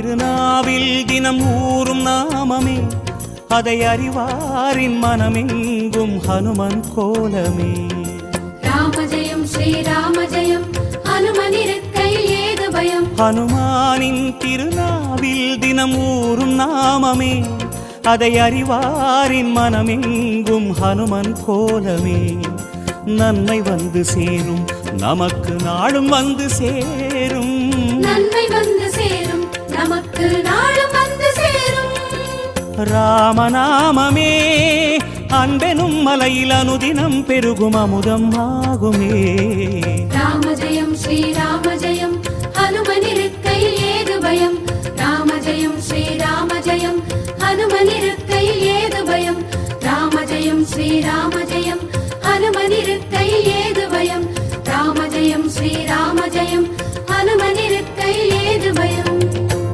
திருநாவில் தினம் ஊறும் நாமமே, அதை அறிவாரின் மனமெங்கும் ஹனுமன் கோலமே. ராம ஜெயம் ஸ்ரீராம ஜெயம், ஹனுமன் இருக்கையில் ஏது பயம். ஹனுமானின் திருநாவில் தினம் ஊறும் நாமமே, அதை அறிவாரின் மனமெங்கும் ஹனுமன் கோலமே. நன்மை வந்து சேரும், நமக்கு நாளும் வந்து சேரும். நன்மை வந்து சேரும், நமக்கு நாளும் வந்து சேரும். ராமநாமமே அன்பெனும் மலையில் அனுதினம் பெருகும் அமுதம் ஆகுமே. ராம ஜெயம் ஸ்ரீராம ஜெயம், ஹனுமன் இருக்கையில் ஏது பயம். ராம ஜெயம் ஸ்ரீராம ஜெயம், ஹனுமன் இருக்கையில் ஏது பயம். ராம ஜெயம் ஸ்ரீராம ஜெயம்.